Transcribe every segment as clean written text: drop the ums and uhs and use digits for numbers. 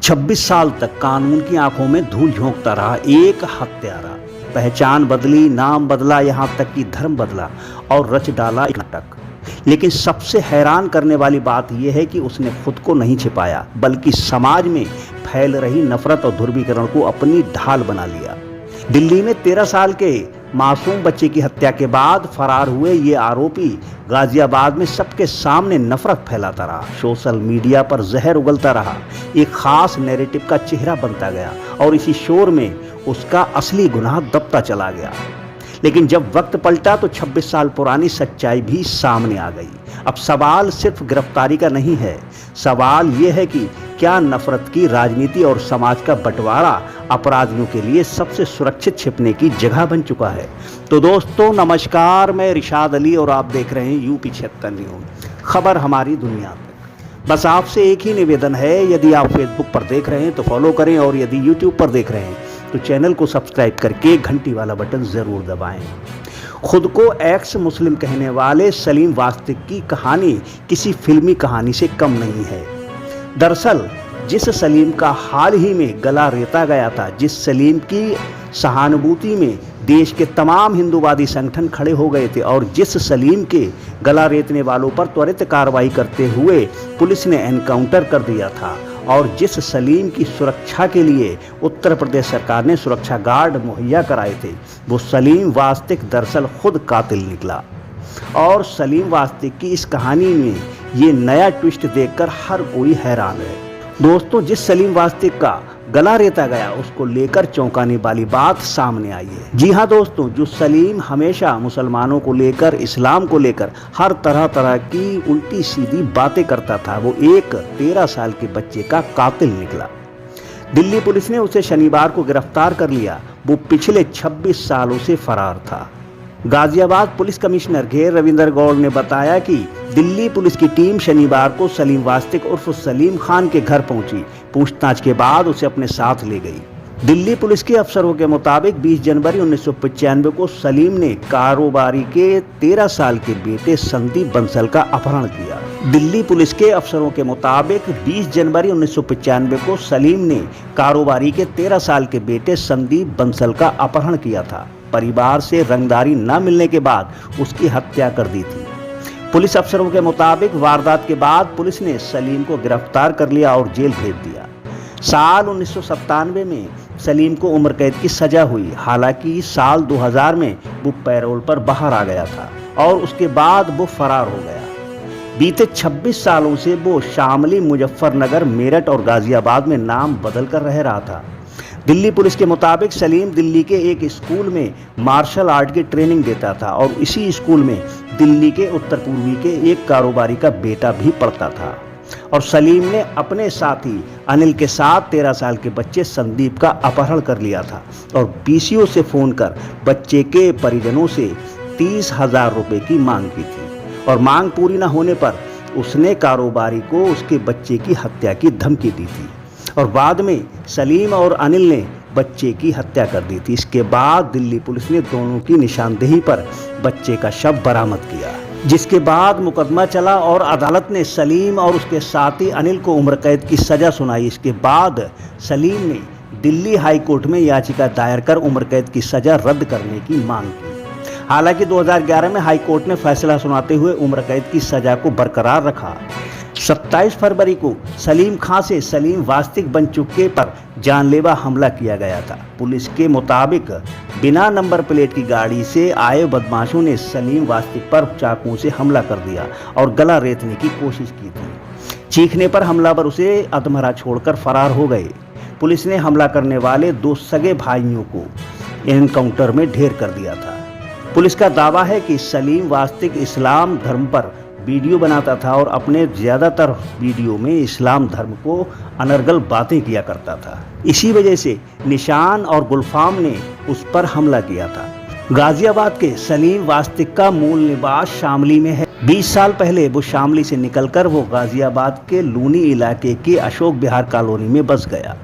26 साल तक कानून की आंखों में धूल झोंकता रहा एक हत्यारा। पहचान बदली, नाम बदला, यहाँ तक कि धर्म बदला और रच डाला एक नाटक। लेकिन सबसे हैरान करने वाली बात यह है कि उसने खुद को नहीं छिपाया, बल्कि समाज में फैल रही नफरत और ध्रुवीकरण को अपनी ढाल बना लिया। दिल्ली में 13 साल के मासूम बच्चे की हत्या के बाद फरार हुए ये आरोपी गाजियाबाद में सबके सामने नफरत फैलाता रहा, सोशल मीडिया पर जहर उगलता रहा, एक खास नैरेटिव का चेहरा बनता गया और इसी शोर में उसका असली गुनाह दबता चला गया। लेकिन जब वक्त पलटा तो 26 साल पुरानी सच्चाई भी सामने आ गई। अब सवाल सिर्फ गिरफ्तारी का नहीं है, सवाल ये है कि क्या नफरत की राजनीति और समाज का बंटवारा अपराधियों के लिए सबसे सुरक्षित छिपने की जगह बन चुका है। तो दोस्तों नमस्कार, मैं रिशाद अली और आप देख रहे हैं यूपी 76 न्यूज़, खबर हमारी दुनिया तक। बस आपसे एक ही निवेदन है, यदि आप फेसबुक पर देख रहे हैं तो फॉलो करें और यदि यूट्यूब पर देख रहे हैं तो चैनल को सब्सक्राइब करके घंटी वाला बटन जरूर दबाएं। खुद को एक्स मुस्लिम कहने वाले सलीम वास्तिक की कहानी किसी फिल्मी कहानी से कम नहीं है। दरअसल जिस सलीम का हाल ही में गला रेता गया था, जिस सलीम की सहानुभूति में देश के तमाम हिंदूवादी संगठन खड़े हो गए थे और जिस सलीम के गला रेतने वालों पर त्वरित कार्रवाई करते हुए पुलिस ने एनकाउंटर कर दिया था और जिस सलीम की सुरक्षा के लिए उत्तर प्रदेश सरकार ने सुरक्षा गार्ड मुहैया कराए थे, वो सलीम वास्तिक दरअसल खुद कातिल निकला। और सलीम वास्तिक की इस कहानी में ये नया ट्विस्ट देखकर हर कोई हैरान है। दोस्तों जिस सलीम वास्तिक का गला रेता गया उसको लेकर चौंकाने वाली बात सामने आई है। जी हाँ दोस्तों, जो सलीम हमेशा मुसलमानों को लेकर, इस्लाम को लेकर हर तरह की उल्टी सीधी बातें करता था, वो एक 13 साल के बच्चे का कातिल निकला। दिल्ली पुलिस ने उसे शनिवार को गिरफ्तार कर लिया। वो पिछले 26 सालों से फरार था। गाजियाबाद पुलिस कमिश्नर घेर रविंदर गौड़ ने बताया कि दिल्ली पुलिस की टीम शनिवार को सलीम वास्तिक उर्फ सलीम खान के घर पहुंची। पूछताछ के बाद उसे अपने साथ ले गई। दिल्ली पुलिस के अफसरों के मुताबिक 20 जनवरी 1995 को सलीम ने कारोबारी के 13 साल के बेटे संदीप बंसल का अपहरण किया। दिल्ली पुलिस के अफसरों के मुताबिक 20 जनवरी 1995 को सलीम ने कारोबारी के 13 साल के बेटे संदीप बंसल का अपहरण किया था। परिवार से रंगदारी न मिलने के बाद उसकी हत्या कर दी थी। पुलिस अफसरों के मुताबिक वारदात के बाद पुलिस ने सलीम को गिरफ्तार कर लिया और जेल भेज दिया। साल 1997 में सलीम को उम्र कैद की सजा हुई। हालांकि साल 2000 में वो पैरोल पर बाहर आ गया था और उसके बाद वो फरार हो गया। बीते 26 सालों से वो शामली, मुजफ्फरनगर, मेरठ और गाजियाबाद में नाम बदल कर रह रहा था। दिल्ली पुलिस के मुताबिक सलीम दिल्ली के एक स्कूल में मार्शल आर्ट की ट्रेनिंग देता था और इसी स्कूल में दिल्ली के उत्तर पूर्वी के एक कारोबारी का बेटा भी पढ़ता था। और सलीम ने अपने साथी अनिल के साथ 13 साल के बच्चे संदीप का अपहरण कर लिया था और पीसीओ से फोन कर बच्चे के परिजनों से 30,000 रुपए की मांग की थी और मांग पूरी न होने पर उसने कारोबारी को उसके बच्चे की हत्या की धमकी दी थी और बाद में सलीम और अनिल ने बच्चे की हत्या कर दी थी। इसके बाद दिल्ली पुलिस ने दोनों की निशानदेही पर बच्चे का शव बरामद किया, जिसके बाद मुकदमा चला और अदालत ने सलीम और उसके साथी अनिल को उम्र कैद की सजा सुनाई। इसके बाद सलीम ने दिल्ली हाई कोर्ट में याचिका दायर कर उम्र कैद की सजा रद्द करने की मांग की। हालांकि 2011 में हाई कोर्ट ने फैसला सुनाते हुए उम्र कैद की सजा को बरकरार रखा। 27 फरवरी को सलीम खां से सलीम वास्तिक बन चुके पर जानलेवा हमला किया गया था। पुलिस के मुताबिक बिना नंबर प्लेट की गाड़ी से आए बदमाशों ने सलीम वास्तिक पर चाकुओं से हमला कर दिया और गला रेतने की कोशिश की थी। चीखने पर हमलावर उसे अधमरा छोड़कर फरार हो गए। पुलिस ने हमला करने वाले 2 सगे भाइयों को एनकाउंटर में ढेर कर दिया था। पुलिस का दावा है कि सलीम वास्तिक इस्लाम धर्म पर वीडियो बनाता था और अपने ज़्यादातर वीडियो में इस्लाम धर्म को अनर्गल बातें किया करता था। इसी वजह से निशान और गुलफाम ने उस पर हमला किया था। गाजियाबाद के सलीम वास्तिक का मूल निवास शामली में है। 20 साल पहले वो शामली से निकलकर वो गाजियाबाद के लूनी इलाके के अशोक विहार कॉलोनी में बस गया।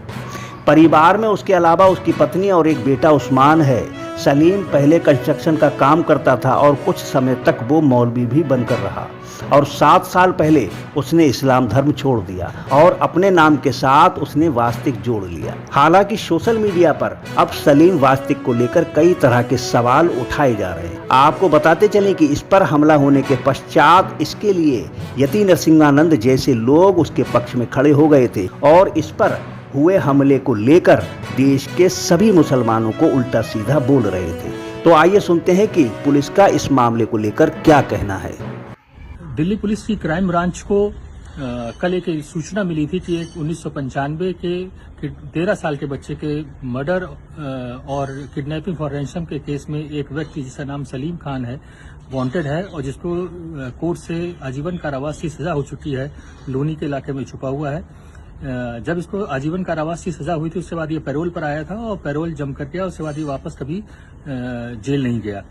परिवार में उसके अलावा उसकी पत्नी और एक बेटा उस्मान है। सलीम पहले कंस्ट्रक्शन का काम करता था और कुछ समय तक वो मौलवी भी बनकर रहा। और 7 साल पहले उसने इस्लाम धर्म छोड़ दिया और अपने नाम के साथ उसने वास्तिक जोड़ लिया। हालांकि सोशल मीडिया पर अब सलीम वास्तिक को लेकर कई तरह के सवाल उठाए जा रहे हैं। आपको बताते चलें कि इस पर हमला होने के पश्चात इसके लिए यति नरसिंहानंद जैसे लोग उसके पक्ष में खड़े हो गए थे और इस पर हुए हमले को लेकर देश के सभी मुसलमानों को उल्टा सीधा बोल रहे थे। तो आइए सुनते हैं कि पुलिस का इस मामले को लेकर क्या कहना है। दिल्ली पुलिस की क्राइम ब्रांच को कल एक सूचना मिली थी कि एक 1995 के 13 साल के बच्चे के मर्डर और किडनैपिंग फॉर रैंसम के केस में एक व्यक्ति जिसका नाम सलीम खान है वांटेड है और जिसको कोर्ट से आजीवन कारावास की सजा हो चुकी है, लोनी के इलाके में छुपा हुआ है। जब इसको आजीवन कारावास की सजा हुई थी उसके बाद ये पैरोल पर आया था और पैरोल जम कर गया। उसके बाद ये वापस कभी जेल नहीं गया।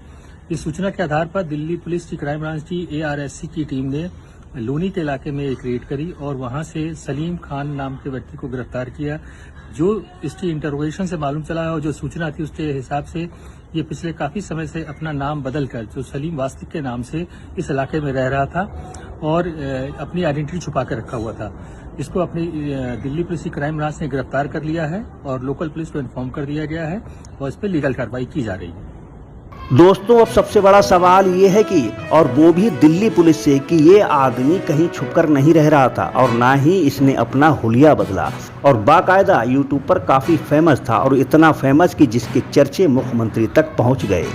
इस सूचना के आधार पर दिल्ली पुलिस की क्राइम ब्रांच की ARSC की टीम ने लोनी के इलाके में एक रेड करी और वहां से सलीम खान नाम के व्यक्ति को गिरफ्तार किया। जो इसकी इंटरोगेशन से मालूम चला है और जो सूचना थी उसके हिसाब से ये पिछले काफी समय से अपना नाम बदलकर जो सलीम वास्तिक के नाम से इस इलाके में रह रहा था और अपनी आइडेंटिटी छुपा कर रखा हुआ था। इसको अपनी दिल्ली पुलिस की क्राइम ब्रांच ने गिरफ्तार कर लिया है और लोकल पुलिस को इन्फॉर्म कर दिया गया है और इस पर लीगल कार्रवाई की जा रही है। दोस्तों, अब सबसे बड़ा सवाल ये है कि और वो भी दिल्ली पुलिस से कि ये आदमी कहीं छुपकर नहीं रह रहा था और ना ही इसने अपना हुलिया बदला और बाकायदा यूट्यूब पर काफ़ी फेमस था और इतना फेमस कि जिसके चर्चे मुख्यमंत्री तक पहुंच गए।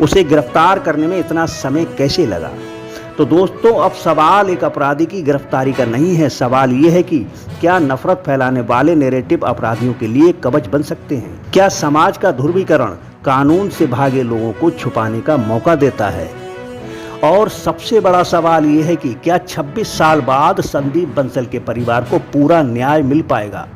उसे गिरफ्तार करने में इतना समय कैसे लगा? तो दोस्तों, अब सवाल एक अपराधी की गिरफ्तारी का नहीं है, सवाल ये है कि क्या नफरत फैलाने वाले नैरेटिव अपराधियों के लिए कवच बन सकते हैं? क्या समाज का ध्रुवीकरण कानून से भागे लोगों को छुपाने का मौका देता है? और सबसे बड़ा सवाल यह है कि क्या 26 साल बाद संदीप बंसल के परिवार को पूरा न्याय मिल पाएगा?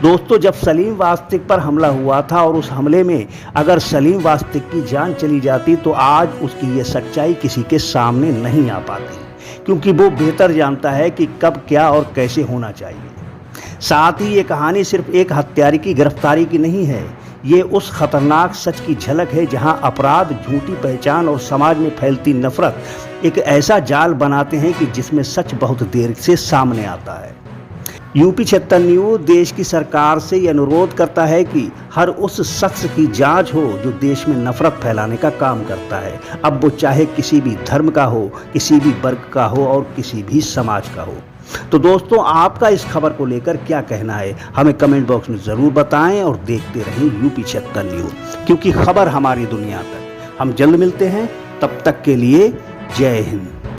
दोस्तों, जब सलीम वास्तिक पर हमला हुआ था और उस हमले में अगर सलीम वास्तिक की जान चली जाती तो आज उसकी ये सच्चाई किसी के सामने नहीं आ पाती, क्योंकि वो बेहतर जानता है कि कब क्या और कैसे होना चाहिए। साथ ही ये कहानी सिर्फ एक हत्यारे की गिरफ्तारी की नहीं है, ये उस खतरनाक सच की झलक है जहां अपराध, झूठी पहचान और समाज में फैलती नफरत एक ऐसा जाल बनाते हैं कि जिसमें सच बहुत देर से सामने आता है। यूपी 76 न्यूज़ देश की सरकार से ये अनुरोध करता है कि हर उस शख्स की जांच हो जो देश में नफरत फैलाने का काम करता है, अब वो चाहे किसी भी धर्म का हो, किसी भी वर्ग का हो और किसी भी समाज का हो। तो दोस्तों, आपका इस खबर को लेकर क्या कहना है, हमें कमेंट बॉक्स में ज़रूर बताएं और देखते रहें यूपी 76 न्यूज़, क्योंकि खबर हमारी दुनिया तक। हम जल्द मिलते हैं, तब तक के लिए जय हिंद।